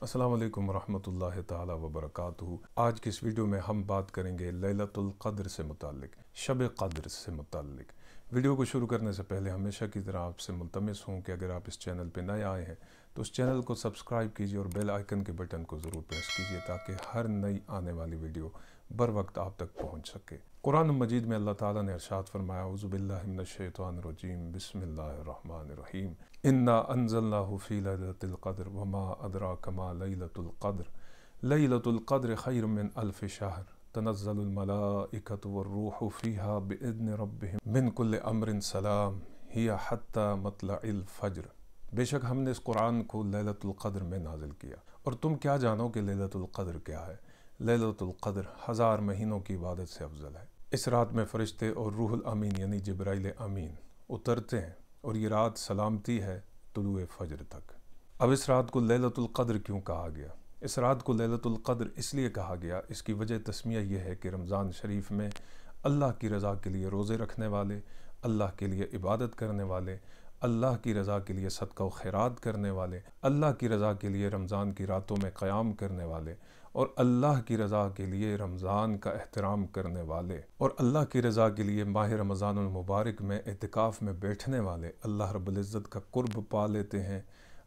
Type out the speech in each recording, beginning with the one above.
السلام علیکم ورحمۃ اللہ تعالی وبرکاتہ۔ آج کی اس ویڈیو میں ہم بات کریں گے لیلۃ القدر سے متعلق، شب قدر سے متعلق۔ ویڈیو کو شروع کرنے سے پہلے ہمیشہ کی طرح آپ سے ملتمس ہوں کہ اگر آپ اس چینل پہ نئے آئے ہیں تو اس چینل کو سبسکرائب کیجئے اور بیل آئیکن کے بٹن کو ضرور پریس کیجئے تاکہ ہر نئی آنے والی ویڈیو بر وقت آپ تک پہنچ سکے۔ قرآن مجید میں اللہ تعالیٰ نے ارشاد فرمایا، اعوذ باللہ من الشیطان الرجیم، بسم اللہ الرحمن الرحیم، انا انزلناہ فی لیلۃ القدر وما ادراک ما لیلۃ القدر لیلۃ القدر خیر من الف شہر تنزل الملائکۃ والروح فیہا باذن ربہم من کل امر سلام ہی حتی مطلع الفجر۔ بے شک ہم نے اس قرآن کو لیلۃ القدر میں نازل کیا، اور تم کیا جانو کہ لیلۃ القدر کیا ہے؟ لیلۃ القدر 1000 مہینوں کی عبادت سے افضل ہے۔ اس رات میں فرشتے اور روح الامین یعنی جبرائیل امین اترتے ہیں، اور یہ رات سلامتی ہے طلوع فجر تک۔ اب اس رات کو لیلۃ القدر کیوں کہا گیا؟ اس رات کو لیلۃ القدر اس لیے کہا گیا، اس کی وجہ تسمیہ یہ ہے کہ رمضان شریف میں اللہ کی رضا کے لیے روزے رکھنے والے، اللہ کے لیے عبادت کرنے والے، اللہ کی رضا کے لیے صدقہ و خیرات کرنے والے، اللہ کی رضا کے لیے رمضان کی راتوں میں قیام کرنے والے، اور اللہ کی رضا کے لیے رمضان کا احترام کرنے والے، اور اللہ کی رضا کے لیے ماہ رمضان المبارک میں اعتکاف میں بیٹھنے والے اللہ رب العزت کا قرب پا لیتے ہیں،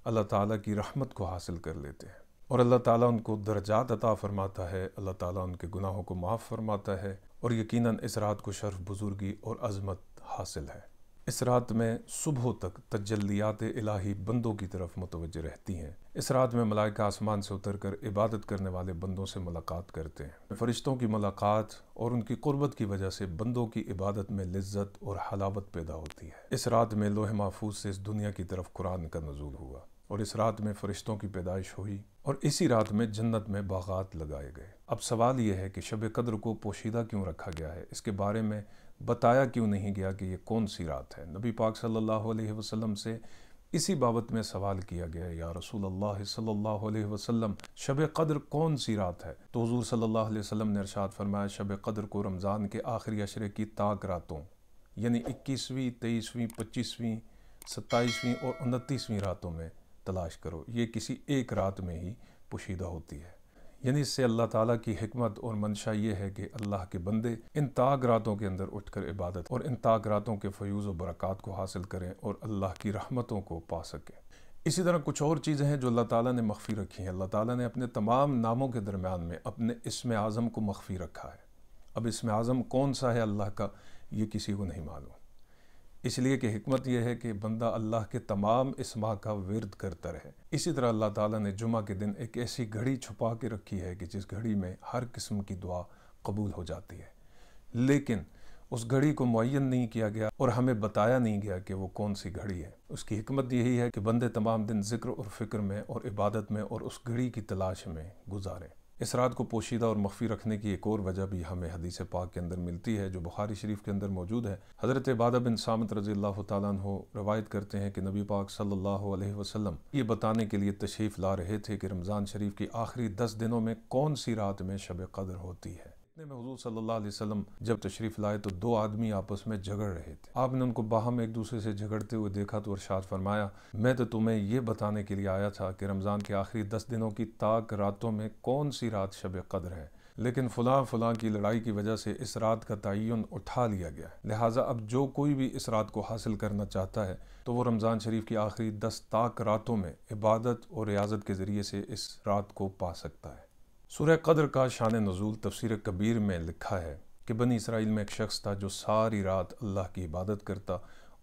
اللہ تعالیٰ کی رحمت کو حاصل کر لیتے ہیں، اور اللہ تعالیٰ ان کو درجات عطا فرماتا ہے، اللہ تعالیٰ ان کے گناہوں کو معاف فرماتا ہے، اور یقیناً اس رات کو شرف، بزرگی اور عظمت حاصل ہے۔ اس رات میں صبح تک تجلیات الہی بندوں کی طرف متوجہ رہتی ہیں۔ اس رات میں ملائکہ آسمان سے اتر کر عبادت کرنے والے بندوں سے ملاقات کرتے ہیں۔ فرشتوں کی ملاقات اور ان کی قربت کی وجہ سے بندوں کی عبادت میں لذت اور حلاوت پیدا ہوتی ہے۔ اس رات میں لوح محفوظ سے اس دنیا کی طرف قرآن کا نزول ہوا، اور اس رات میں فرشتوں کی پیدائش ہوئی، اور اسی رات میں جنت میں باغات لگائے گئے۔ اب سوال یہ ہے کہ شب قدر کو پوشیدہ کیوں رکھا گیا ہے؟ اس کے بارے میں بتایا کیوں نہیں گیا کہ یہ کون سی رات ہے؟ نبی پاک صلی اللہ علیہ وسلم سے اسی بابت میں سوال کیا گیا، یا رسول اللہ صلی اللہ علیہ وسلم، شب قدر کون سی رات ہے؟ تو حضور صلی اللہ علیہ وسلم نے ارشاد فرمایا، شب قدر کو رمضان کے آخری عشرے کی طاق راتوں یعنی 21ویں، 23ویں، 25ویں، 27ویں اور 29ویں راتوں میں تلاش کرو۔ یہ کسی ایک رات میں ہی پوشیدہ ہوتی ہے۔ یعنی اس سے اللہ تعالیٰ کی حکمت اور منشا یہ ہے کہ اللہ کے بندے ان طاق راتوں کے اندر اٹھ کر عبادت اور ان طاق راتوں کے فیوز و برکات کو حاصل کریں اور اللہ کی رحمتوں کو پا سکیں۔ اسی طرح کچھ اور چیزیں ہیں جو اللہ تعالیٰ نے مخفی رکھی ہیں۔ اللہ تعالیٰ نے اپنے تمام ناموں کے درمیان میں اپنے اسم اعظم کو مخفی رکھا ہے۔ اب اسم اعظم کون سا ہے اللہ کا، یہ کسی کو نہیں معلوم، اس لیے کہ حکمت یہ ہے کہ بندہ اللہ کے تمام اسماء کا ورد کرتا رہے۔ اسی طرح اللہ تعالیٰ نے جمعہ کے دن ایک ایسی گھڑی چھپا کے رکھی ہے کہ جس گھڑی میں ہر قسم کی دعا قبول ہو جاتی ہے، لیکن اس گھڑی کو معین نہیں کیا گیا اور ہمیں بتایا نہیں گیا کہ وہ کون سی گھڑی ہے۔ اس کی حکمت یہی ہے کہ بندے تمام دن ذکر اور فکر میں اور عبادت میں اور اس گھڑی کی تلاش میں گزاریں۔ اس رات کو پوشیدہ اور مخفی رکھنے کی ایک اور وجہ بھی ہمیں حدیث پاک کے اندر ملتی ہے، جو بخاری شریف کے اندر موجود ہے۔ حضرت عبادہ بن صامت رضی اللہ تعالیٰ عنہ روایت کرتے ہیں کہ نبی پاک صلی اللہ علیہ وسلم یہ بتانے کے لیے تشریف لا رہے تھے کہ رمضان شریف کی آخری 10 دنوں میں کون سی رات میں شب قدر ہوتی ہے۔ اتنے میں حضور صلی اللہ علیہ وسلم جب تشریف لائے تو 2 آدمی آپس میں جھگڑ رہے تھے۔ آپ نے ان کو باہم ایک دوسرے سے جھگڑتے ہوئے دیکھا تو ارشاد فرمایا، میں تو تمہیں یہ بتانے کے لیے آیا تھا کہ رمضان کے آخری 10 دنوں کی طاق راتوں میں کون سی رات شب قدر ہے، لیکن فلاں فلاں کی لڑائی کی وجہ سے اس رات کا تعین اٹھا لیا گیا، لہٰذا اب جو کوئی بھی اس رات کو حاصل کرنا چاہتا ہے تو وہ رمضان شریف کی آخری 10 طاق راتوں میں عبادت اور ریاضت کے ذریعے سے اس رات کو پا سکتا ہے۔ سورہ قدر کا شان نزول تفسیر کبیر میں لکھا ہے کہ بنی اسرائیل میں ایک شخص تھا جو ساری رات اللہ کی عبادت کرتا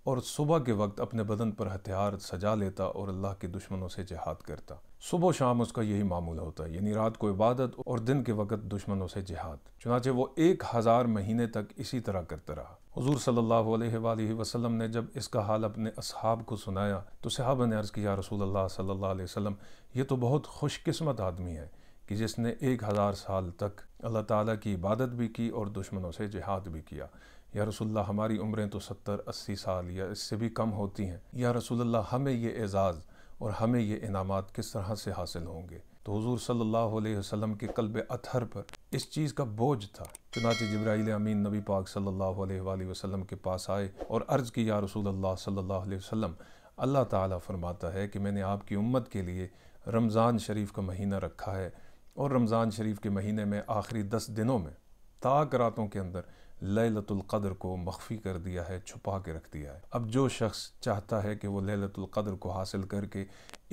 اور صبح کے وقت اپنے بدن پر ہتھیار سجا لیتا اور اللہ کے دشمنوں سے جہاد کرتا۔ صبح و شام اس کا یہی معمول ہوتا ہے، یعنی رات کو عبادت اور دن کے وقت دشمنوں سے جہاد۔ چنانچہ وہ 1000 مہینے تک اسی طرح کرتا رہا۔ حضور صلی اللہ علیہ وآلہ وسلم نے جب اس کا حال اپنے اصحاب کو سنایا تو صحابہ نے عرض کیا، یا رسول اللہ صلی اللہ علیہ وسلم، یہ تو بہت خوش قسمت آدمی ہے کہ جس نے 1000 سال تک اللہ تعالیٰ کی عبادت بھی کی اور دشمنوں سے جہاد بھی کیا۔ یا رسول اللہ، ہماری عمریں تو 70-80 سال یا اس سے بھی کم ہوتی ہیں۔ یا رسول اللہ، ہمیں یہ اعزاز اور ہمیں یہ انعامات کس طرح سے حاصل ہوں گے۔ تو حضور صلی اللہ علیہ وسلم کے قلب اطہر پر اس چیز کا بوجھ تھا، چنانچہ جبرائیل امین نبی پاک صلی اللہ علیہ وآلہ وسلم کے پاس آئے اور عرض کی، یا رسول اللہ صلی اللہ علیہ وسلم، اللہ تعالیٰ فرماتا ہے کہ میں نے آپ کی امت کے لیے رمضان شریف کا مہینہ رکھا ہے، اور رمضان شریف کے مہینے میں آخری 10 دنوں میں طاق راتوں کے اندر لیلۃ القدر کو مخفی کر دیا ہے، چھپا کے رکھ دیا ہے۔ اب جو شخص چاہتا ہے کہ وہ لیلۃ القدر کو حاصل کر کے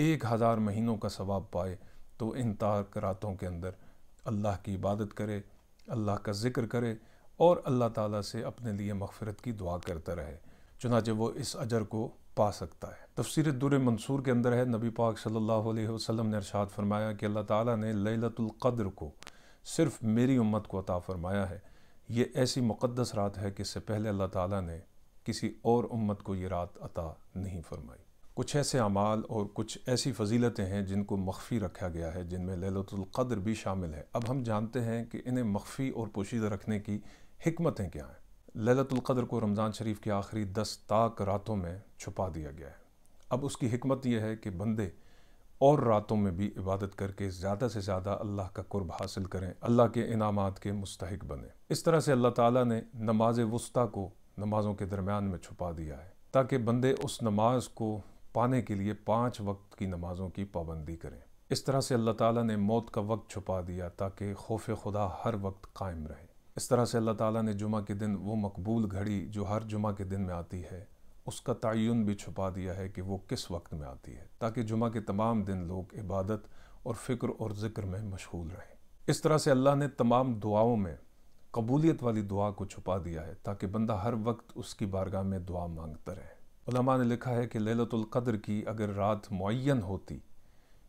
1000 مہینوں کا ثواب پائے تو ان طاق راتوں کے اندر اللہ کی عبادت کرے، اللہ کا ذکر کرے اور اللہ تعالیٰ سے اپنے لیے مغفرت کی دعا کرتا رہے، چنانچہ وہ اس اجر کو پا سکتا ہے۔ تفسیر در منصور کے اندر ہے، نبی پاک صلی اللہ علیہ وسلم نے ارشاد فرمایا کہ اللہ تعالیٰ نے لیلۃ القدر کو صرف میری امت کو عطا فرمایا ہے۔ یہ ایسی مقدس رات ہے کہ اس سے پہلے اللہ تعالیٰ نے کسی اور امت کو یہ رات عطا نہیں فرمائی۔ کچھ ایسے اعمال اور کچھ ایسی فضیلتیں ہیں جن کو مخفی رکھا گیا ہے، جن میں لیلۃ القدر بھی شامل ہے۔ اب ہم جانتے ہیں کہ انہیں مخفی اور پوشیدہ رکھنے کی حکمتیں کیا ہیں۔ لیلۃ القدر کو رمضان شریف کی آخری 10 طاق راتوں میں چھپا دیا گیا ہے۔ اب اس کی حکمت یہ ہے کہ بندے اور راتوں میں بھی عبادت کر کے زیادہ سے زیادہ اللہ کا قرب حاصل کریں، اللہ کے انعامات کے مستحق بنیں۔ اس طرح سے اللہ تعالیٰ نے نماز وسطیٰ کو نمازوں کے درمیان میں چھپا دیا ہے تاکہ بندے اس نماز کو پانے کے لیے 5 وقت کی نمازوں کی پابندی کریں۔ اس طرح سے اللہ تعالیٰ نے موت کا وقت چھپا دیا تاکہ خوف خدا ہر وقت قائم رہے۔ اس طرح سے اللہ تعالیٰ نے جمعہ کے دن وہ مقبول گھڑی جو ہر جمعہ کے دن میں آتی ہے، اس کا تعین بھی چھپا دیا ہے کہ وہ کس وقت میں آتی ہے، تاکہ جمعہ کے تمام دن لوگ عبادت اور فکر اور ذکر میں مشغول رہیں۔ اس طرح سے اللہ نے تمام دعاؤں میں قبولیت والی دعا کو چھپا دیا ہے تاکہ بندہ ہر وقت اس کی بارگاہ میں دعا مانگتا رہے۔ علماء نے لکھا ہے کہ لیلۃ القدر کی اگر رات معین ہوتی،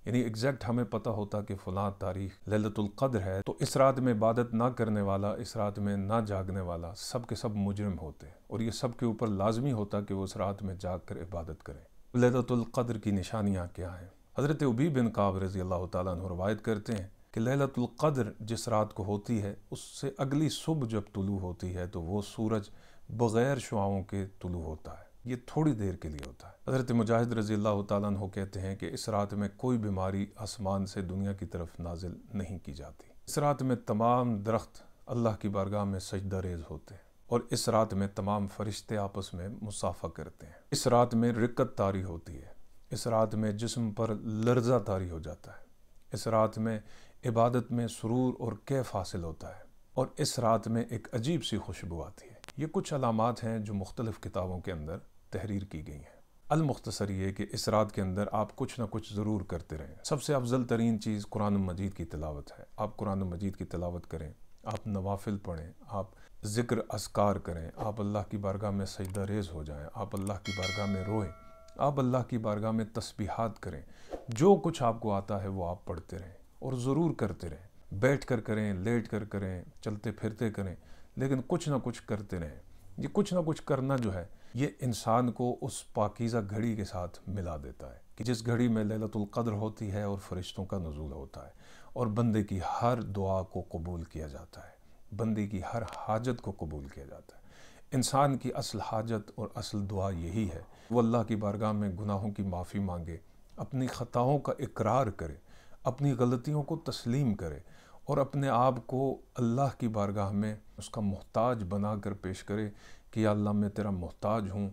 یعنی ایگزیکٹ ہمیں پتہ ہوتا کہ فلاں تاریخ لیلۃ القدر ہے، تو اس رات میں عبادت نہ کرنے والا، اس رات میں نہ جاگنے والا سب کے سب مجرم ہوتے، اور یہ سب کے اوپر لازمی ہوتا کہ وہ اس رات میں جاگ کر عبادت کریں۔ لیلۃ القدر کی نشانیاں کیا ہیں؟ حضرت ابی بن کعب رضی اللہ تعالیٰ عنہ روایت کرتے ہیں کہ لیلۃ القدر جس رات کو ہوتی ہے، اس سے اگلی صبح جب طلوع ہوتی ہے تو وہ سورج بغیر شعاؤں کے طلوع ہوتا ہے۔ یہ تھوڑی دیر کے لیے ہوتا ہے۔ حضرت مجاہد رضی اللہ تعالیٰ عنہ کہتے ہیں کہ اس رات میں کوئی بیماری آسمان سے دنیا کی طرف نازل نہیں کی جاتی۔ اس رات میں تمام درخت اللہ کی بارگاہ میں سجدہ ریز ہوتے ہیں، اور اس رات میں تمام فرشتے آپس میں مصافحہ کرتے ہیں۔ اس رات میں رقت طاری ہوتی ہے، اس رات میں جسم پر لرزہ طاری ہو جاتا ہے، اس رات میں عبادت میں سرور اور کیف حاصل ہوتا ہے، اور اس رات میں ایک عجیب سی خوشبو آتی ہے۔ یہ کچھ علامات ہیں جو مختلف کتابوں کے اندر تحریر کی گئی ہیں۔ المختصر یہ کہ اس رات کے اندر آپ کچھ نہ کچھ ضرور کرتے رہیں۔ سب سے افضل ترین چیز قرآن مجید کی تلاوت ہے۔ آپ قرآن مجید کی تلاوت کریں، آپ نوافل پڑھیں، آپ ذکر اذکار کریں، آپ اللہ کی بارگاہ میں سجدہ ریز ہو جائیں، آپ اللہ کی بارگاہ میں روئیں، آپ اللہ کی بارگاہ میں تسبیحات کریں۔ جو کچھ آپ کو آتا ہے وہ آپ پڑھتے رہیں اور ضرور کرتے رہیں۔ بیٹھ کر کریں، لیٹ کر کریں، چلتے پھرتے کریں، لیکن کچھ نہ کچھ کرتے رہیں۔ یہ کچھ نہ کچھ کرنا جو ہے، یہ انسان کو اس پاکیزہ گھڑی کے ساتھ ملا دیتا ہے کہ جس گھڑی میں لیلۃ القدر ہوتی ہے اور فرشتوں کا نزول ہوتا ہے، اور بندے کی ہر دعا کو قبول کیا جاتا ہے، بندے کی ہر حاجت کو قبول کیا جاتا ہے۔ انسان کی اصل حاجت اور اصل دعا یہی ہے، وہ اللہ کی بارگاہ میں گناہوں کی معافی مانگے، اپنی خطاؤں کا اقرار کرے، اپنی غلطیوں کو تسلیم کرے، اور اپنے آپ کو اللہ کی بارگاہ میں اس کا محتاج بنا کر پیش کرے کہ یا اللہ میں تیرا محتاج ہوں،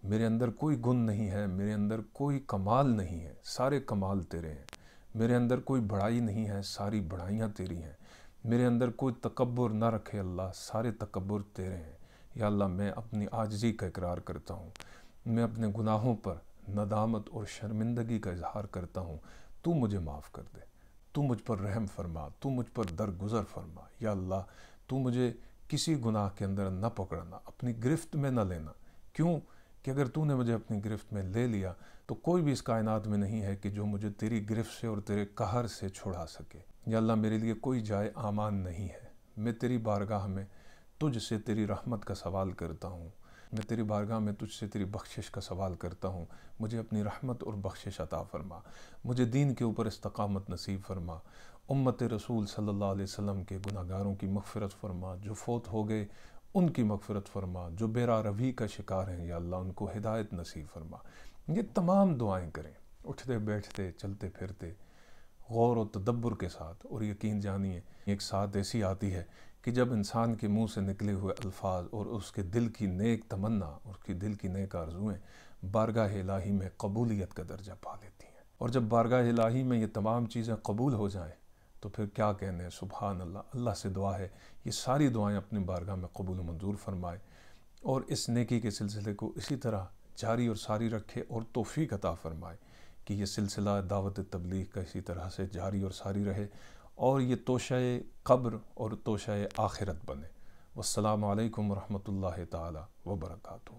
میرے اندر کوئی گن نہیں ہے، میرے اندر کوئی کمال نہیں ہے، سارے کمال تیرے ہیں، میرے اندر کوئی بڑائی نہیں ہے، ساری بڑائیاں تیری ہیں، میرے اندر کوئی تکبر نہ رکھے اللہ، سارے تکبر تیرے ہیں۔ یا اللہ میں اپنی عاجزی کا اقرار کرتا ہوں، میں اپنے گناہوں پر ندامت اور شرمندگی کا اظہار کرتا ہوں، تو مجھے معاف کر دے، تو مجھ پر رحم فرما، تو مجھ پر درگزر فرما۔ یا اللہ تو مجھے کسی گناہ کے اندر نہ پکڑنا، اپنی گرفت میں نہ لینا، کیوں کہ اگر تو نے مجھے اپنی گرفت میں لے لیا تو کوئی بھی اس کائنات میں نہیں ہے کہ جو مجھے تیری گرفت سے اور تیرے قہر سے چھڑا سکے۔ یا اللہ میرے لیے کوئی جائے امان نہیں ہے، میں تیری بارگاہ میں تجھ سے تیری رحمت کا سوال کرتا ہوں، میں تیری بارگاہ میں تجھ سے تیری بخشش کا سوال کرتا ہوں، مجھے اپنی رحمت اور بخشش عطا فرما، مجھے دین کے اوپر استقامت نصیب فرما، امت رسول صلی اللہ علیہ وسلم کے گناہگاروں کی مغفرت فرما، جو فوت ہو گئے ان کی مغفرت فرما، جو بے راہ روی کا شکار ہیں یا اللہ ان کو ہدایت نصیب فرما۔ یہ تمام دعائیں کریں، اٹھتے بیٹھتے چلتے پھرتے غور و تدبر کے ساتھ، اور یقین جانیے ایک ساتھ ایسی آتی ہے کہ جب انسان کے منہ سے نکلے ہوئے الفاظ اور اس کے دل کی نیک تمنا اور اس کی دل کی نیک آرزوئیں بارگاہ الہی میں قبولیت کا درجہ پا لیتی ہیں، اور جب بارگاہ الہی میں یہ تمام چیزیں قبول ہو جائیں تو پھر کیا کہنے، سبحان اللہ۔ اللہ سے دعا ہے یہ ساری دعائیں اپنی بارگاہ میں قبول و منظور فرمائے، اور اس نیکی کے سلسلے کو اسی طرح جاری اور ساری رکھے، اور توفیق عطا فرمائے کہ یہ سلسلہ دعوت تبلیغ کا اسی طرح سے جاری اور ساری رہے، اور یہ توشہ قبر اور توشہ آخرت بنے۔ والسلام علیکم ورحمۃ اللہ تعالی وبرکاتہ۔